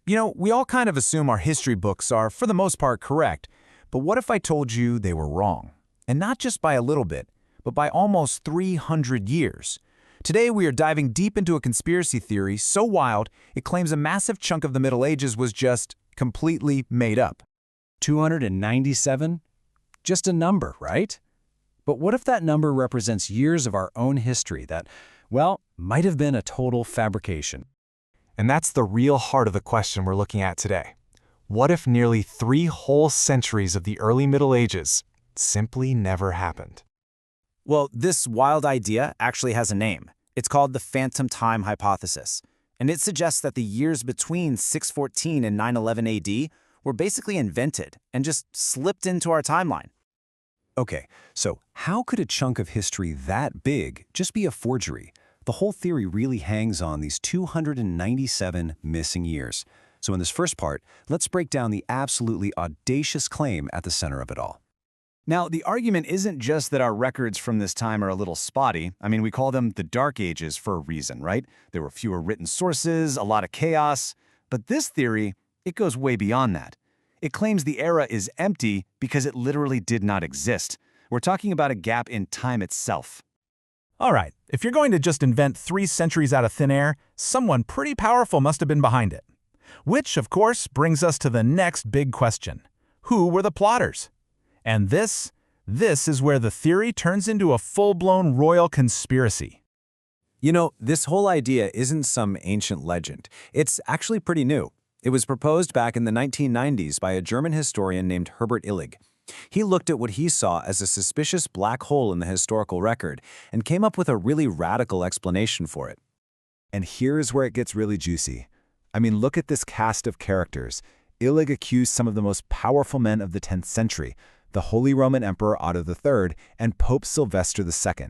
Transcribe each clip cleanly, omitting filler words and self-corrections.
We all kind of assume our history books are, for the most part, correct. But what if I told you they were wrong? And not just by a little bit, but by almost 300 years. Today, we are diving deep into a conspiracy theory so wild, it claims a massive chunk of the Middle Ages was just completely made up. 297? Just a number, right? But what if that number represents years of our own history that, well, might have been a total fabrication? And that's the real heart of the question we're looking at today. What if nearly 3 whole centuries of the early Middle Ages simply never happened? Well, this wild idea actually has a name. It's called the phantom time hypothesis. And it suggests that the years between 614 and 911 AD were basically invented and just slipped into our timeline. Okay, so how could a chunk of history that big just be a forgery? The whole theory really hangs on these 297 missing years. So in this first part, let's break down the absolutely audacious claim at the center of it all. Now, the argument isn't just that our records from this time are a little spotty. I mean, we call them the Dark Ages for a reason, right? There were fewer written sources, a lot of chaos. But this theory, it goes way beyond that. It claims the era is empty because it literally did not exist. We're talking about a gap in time itself. All right, if you're going to just invent 3 centuries out of thin air, someone pretty powerful must have been behind it. Which, of course, brings us to the next big question. Who were the plotters? And this is where the theory turns into a full-blown royal conspiracy. This whole idea isn't some ancient legend. It's actually pretty new. It was proposed back in the 1990s by a German historian named Herbert Illig. He looked at what he saw as a suspicious black hole in the historical record and came up with a really radical explanation for it. And here's where it gets really juicy. I mean, look at this cast of characters. Illig accused some of the most powerful men of the 10th century, the Holy Roman Emperor Otto III and Pope Sylvester II.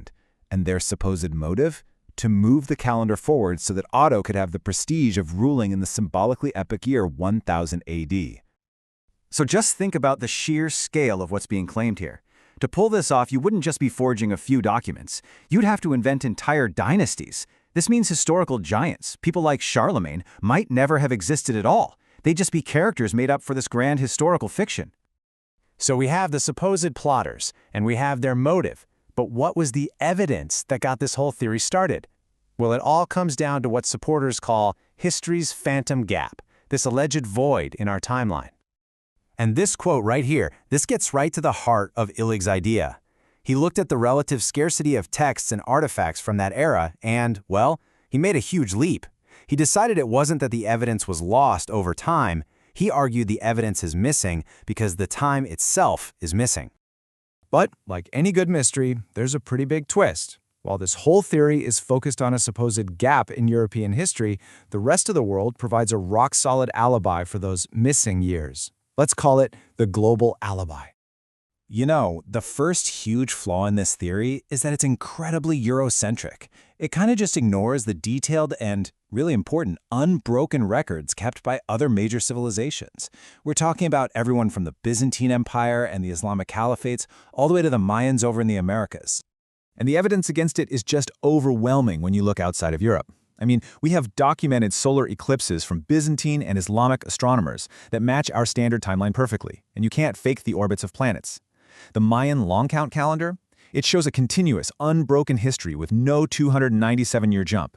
And their supposed motive? To move the calendar forward so that Otto could have the prestige of ruling in the symbolically epic year 1000 AD. So just think about the sheer scale of what's being claimed here. To pull this off, you wouldn't just be forging a few documents. You'd have to invent entire dynasties. This means historical giants, people like Charlemagne, might never have existed at all. They'd just be characters made up for this grand historical fiction. So we have the supposed plotters, and we have their motive. But what was the evidence that got this whole theory started? Well, it all comes down to what supporters call history's phantom gap, this alleged void in our timeline. And this quote right here, this gets right to the heart of Illig's idea. He looked at the relative scarcity of texts and artifacts from that era and, well, he made a huge leap. He decided it wasn't that the evidence was lost over time. He argued the evidence is missing because the time itself is missing. But, like any good mystery, there's a pretty big twist. While this whole theory is focused on a supposed gap in European history, the rest of the world provides a rock-solid alibi for those missing years. Let's call it the global alibi. The first huge flaw in this theory is that it's incredibly Eurocentric. It kind of just ignores the detailed and, really important, unbroken records kept by other major civilizations. We're talking about everyone from the Byzantine Empire and the Islamic Caliphates all the way to the Mayans over in the Americas. And the evidence against it is just overwhelming when you look outside of Europe. I mean, we have documented solar eclipses from Byzantine and Islamic astronomers that match our standard timeline perfectly, and you can't fake the orbits of planets. The Mayan long count calendar, it shows a continuous, unbroken history with no 297-year jump.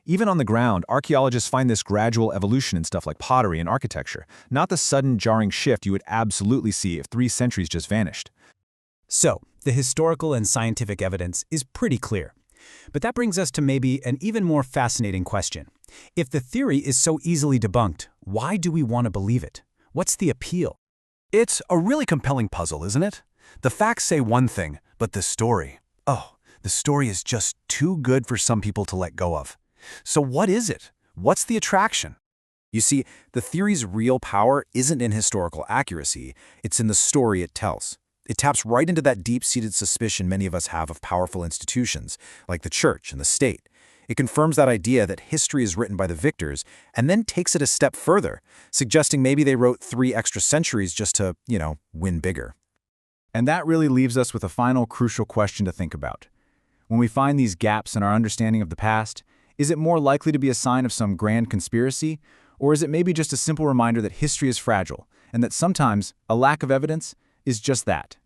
Even on the ground, archaeologists find this gradual evolution in stuff like pottery and architecture, not the sudden jarring shift you would absolutely see if 3 centuries just vanished. So, the historical and scientific evidence is pretty clear. But that brings us to maybe an even more fascinating question. If the theory is so easily debunked, why do we want to believe it? What's the appeal? It's a really compelling puzzle, isn't it? The facts say one thing, but the story, the story is just too good for some people to let go of. So what is it? What's the attraction? You see, the theory's real power isn't in historical accuracy, it's in the story it tells. It taps right into that deep-seated suspicion many of us have of powerful institutions, like the church and the state. It confirms that idea that history is written by the victors, and then takes it a step further, suggesting maybe they wrote 3 extra centuries just to, win bigger. And that really leaves us with a final crucial question to think about. When we find these gaps in our understanding of the past, is it more likely to be a sign of some grand conspiracy, Or is it maybe just a simple reminder that history is fragile, and that sometimes a lack of evidence is just that?